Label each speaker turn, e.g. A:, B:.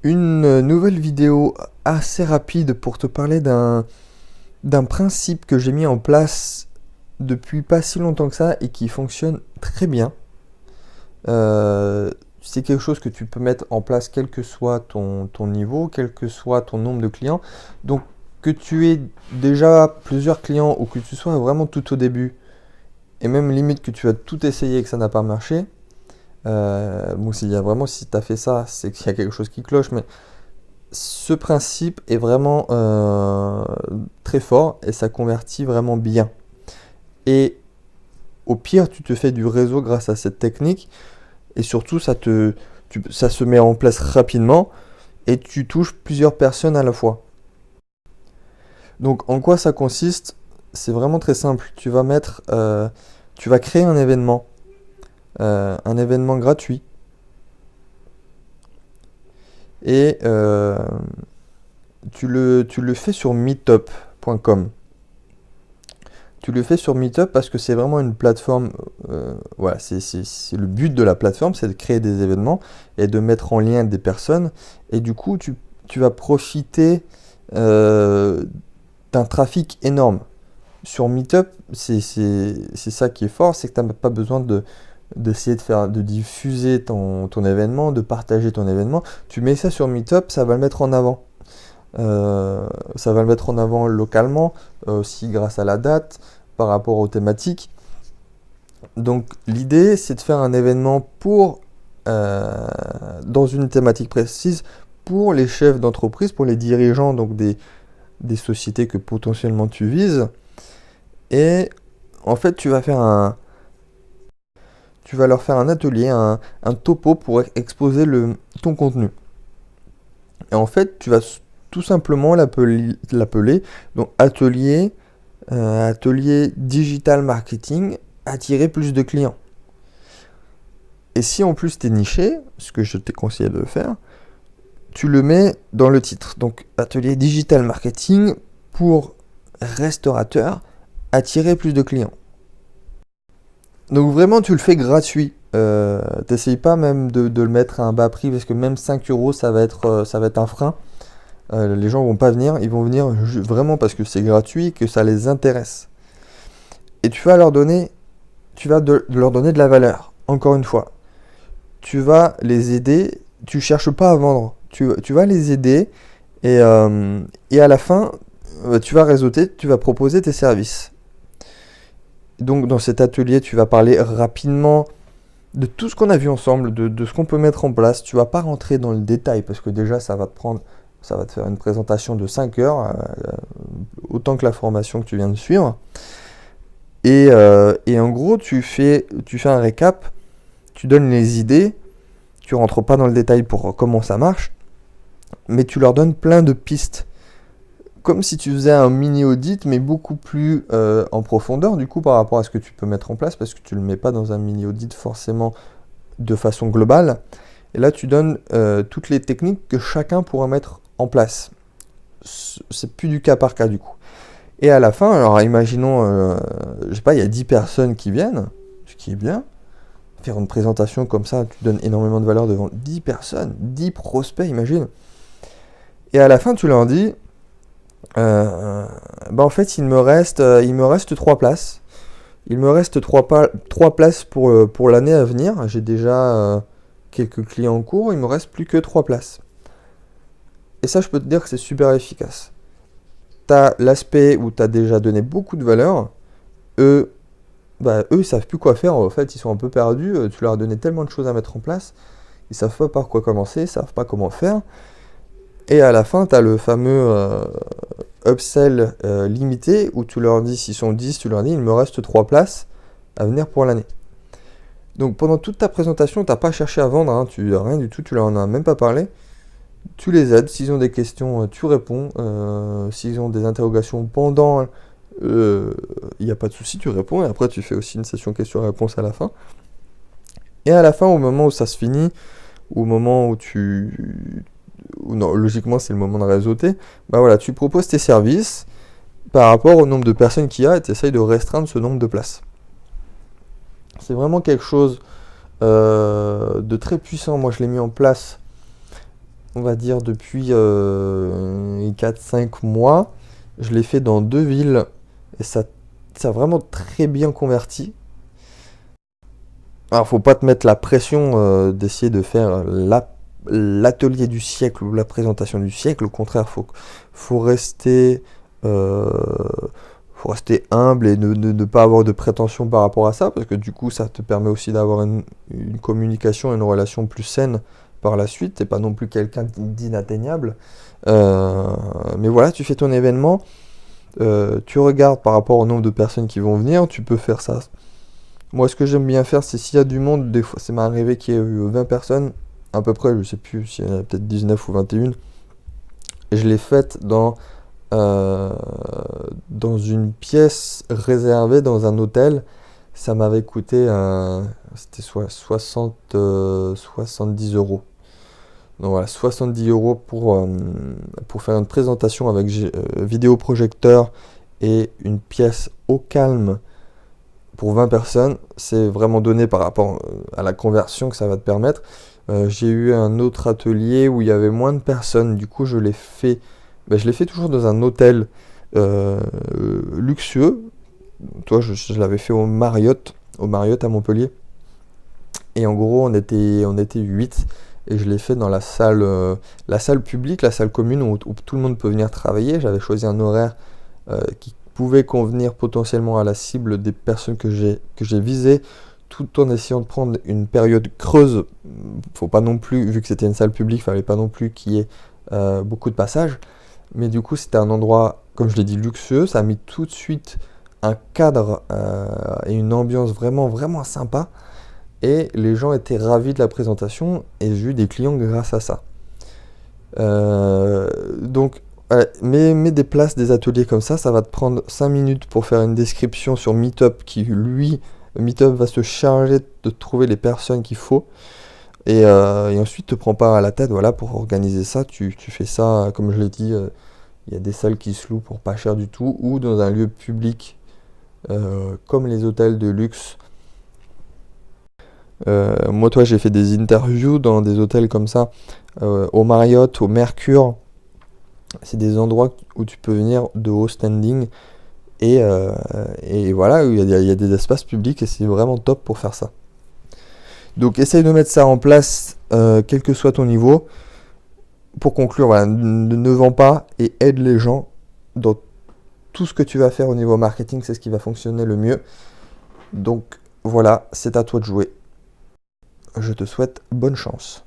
A: Une nouvelle vidéo assez rapide pour te parler d'un principe que j'ai mis en place depuis pas si longtemps que ça et qui fonctionne très bien. Euh, c'est quelque chose que tu peux mettre en place quel que soit ton niveau, quel que soit ton nombre de clients. Donc que tu aies déjà plusieurs clients ou que tu sois vraiment tout au début et même limite que tu as tout essayé et que ça n'a pas marché. Bon, s'il y a vraiment, si tu as fait ça, c'est qu'il y a quelque chose qui cloche, mais ce principe est vraiment très fort et ça convertit vraiment bien. Et au pire, tu te fais du réseau grâce à cette technique et surtout, ça se met en place rapidement et tu touches plusieurs personnes à la fois. Donc, en quoi ça consiste? C'est vraiment très simple. Tu vas créer un événement gratuit et tu le fais sur meetup.com. Tu le fais sur Meetup parce que c'est vraiment une plateforme. Voilà, c'est le but de la plateforme, c'est de créer des événements et de mettre en lien des personnes. Et du coup, tu vas profiter euh, d'un trafic énorme. Sur Meetup, c'est ça qui est fort, c'est que tu n'as pas besoin d'essayer de diffuser ton événement, de partager ton événement. Tu mets ça sur Meetup, ça va le mettre en avant. Ça va le mettre en avant localement, aussi grâce à la date, par rapport aux thématiques. Donc l'idée, c'est de faire un événement dans une thématique précise pour les chefs d'entreprise, pour les dirigeants donc des sociétés que potentiellement tu vises. Et en fait, tu vas leur faire un atelier, un topo pour exposer ton contenu. Et en fait, tu vas tout simplement l'appeler donc atelier digital marketing, attirer plus de clients. Et si en plus tu es niché, ce que je t'ai conseillé de faire, tu le mets dans le titre. Donc atelier digital marketing pour restaurateurs, attirer plus de clients. Donc vraiment tu le fais gratuit. T'essayes pas même de le mettre à un bas prix parce que même 5 euros ça va être un frein. Les gens vont pas venir, ils vont venir vraiment parce que c'est gratuit, que ça les intéresse. Et tu vas leur donner de la valeur. Encore une fois, tu vas les aider, tu cherches pas à vendre, tu vas les aider et à la fin, tu vas réseauter, tu vas proposer tes services. Donc dans cet atelier, tu vas parler rapidement de tout ce qu'on a vu ensemble, de ce qu'on peut mettre en place. Tu vas pas rentrer dans le détail parce que déjà ça va te faire une présentation de 5 heures, autant que la formation que tu viens de suivre. Et en gros, tu fais un récap, tu donnes les idées, tu rentres pas dans le détail pour comment ça marche, mais tu leur donnes plein de pistes. Comme si tu faisais un mini audit, mais beaucoup plus en profondeur, du coup, par rapport à ce que tu peux mettre en place, parce que tu ne le mets pas dans un mini audit forcément de façon globale. Et là, tu donnes toutes les techniques que chacun pourra mettre en place. C'est plus du cas par cas, du coup. Et à la fin, alors imaginons, je sais pas, il y a 10 personnes qui viennent, ce qui est bien. Faire une présentation comme ça, tu donnes énormément de valeur devant 10 personnes, 10 prospects, imagine. Et à la fin, tu leur dis, en fait, il me reste 3 places. Il me reste 3 places pour l'année à venir. J'ai déjà quelques clients en cours, il me reste plus que 3 places. Et ça, je peux te dire que c'est super efficace. Tu as l'aspect où tu as déjà donné beaucoup de valeur. Eux, ils savent plus quoi faire. En fait, ils sont un peu perdus. Tu leur as donné tellement de choses à mettre en place. Ils savent pas par quoi commencer, ils savent pas comment faire. Et à la fin, tu as le fameux upsell limité où tu leur dis, s'ils sont 10, tu leur dis, il me reste 3 places à venir pour l'année. Donc pendant toute ta présentation, tu n'as pas cherché à vendre, hein, rien du tout, tu leur en as même pas parlé. Tu les aides, s'ils ont des questions, tu réponds. S'ils ont des interrogations pendant, il n'y a pas de souci, tu réponds. Et après, tu fais aussi une session questions-réponses à la fin. Et à la fin, au moment où ça se finit, au moment non, logiquement, c'est le moment de réseauter, voilà, tu proposes tes services par rapport au nombre de personnes qu'il y a et tu essayes de restreindre ce nombre de places. C'est vraiment quelque chose de très puissant. Moi, je l'ai mis en place on va dire depuis 4-5 mois. Je l'ai fait dans 2 villes et ça a vraiment très bien converti. Alors, faut pas te mettre la pression d'essayer de faire l'atelier du siècle ou la présentation du siècle. Au contraire, faut rester, euh, faut rester humble et ne pas avoir de prétention par rapport à ça, parce que du coup, ça te permet aussi d'avoir une communication, une relation plus saine par la suite. T'es pas non plus quelqu'un d'inatteignable. Euh, mais voilà, tu fais ton événement, tu regardes par rapport au nombre de personnes qui vont venir, tu peux faire ça. Moi, ce que j'aime bien faire, c'est s'il y a du monde, des fois, ça m'est arrivé qu'il y ait eu 20 personnes, à peu près, je sais plus s'il y en a peut-être 19 ou 21. Et je l'ai faite euh, dans une pièce réservée dans un hôtel. Ça m'avait coûté, c'était 70 euros. Donc voilà, 70 euros pour faire une présentation avec vidéoprojecteur et une pièce au calme pour 20 personnes, c'est vraiment donné par rapport à la conversion que ça va te permettre. J'ai eu un autre atelier où il y avait moins de personnes, du coup je l'ai fait toujours dans un hôtel euh, luxueux. Toi, je l'avais fait au Marriott à Montpellier. Et en gros, on était 8 et je l'ai fait dans la salle publique, la salle commune où tout le monde peut venir travailler. J'avais choisi un horaire qui pouvait convenir potentiellement à la cible des personnes que j'ai visées, tout en essayant de prendre une période creuse. Faut pas non plus, vu que c'était une salle publique, fallait pas non plus qu'il y ait beaucoup de passages. Mais du coup, c'était un endroit, comme je l'ai dit, luxueux. Ça a mis tout de suite un cadre et une ambiance vraiment, vraiment sympa. Et les gens étaient ravis de la présentation et j'ai eu des clients grâce à ça. Donc, ouais, mets des places, des ateliers comme ça va te prendre 5 minutes pour faire une description sur Meetup qui, lui, Meetup va se charger de trouver les personnes qu'il faut. Et ensuite, te prends pas à la tête, voilà, pour organiser ça. Tu fais ça, comme je l'ai dit, il y a des salles qui se louent pour pas cher du tout, ou dans un lieu public, comme les hôtels de luxe. Moi, toi, j'ai fait des interviews dans des hôtels comme ça, au Marriott, au Mercure. C'est des endroits où tu peux venir de haut standing et voilà, il y a des espaces publics et c'est vraiment top pour faire ça. Donc, essaye de mettre ça en place, quel que soit ton niveau. Pour conclure, voilà, ne vends pas et aide les gens dans tout ce que tu vas faire au niveau marketing, c'est ce qui va fonctionner le mieux. Donc, voilà, c'est à toi de jouer. Je te souhaite bonne chance.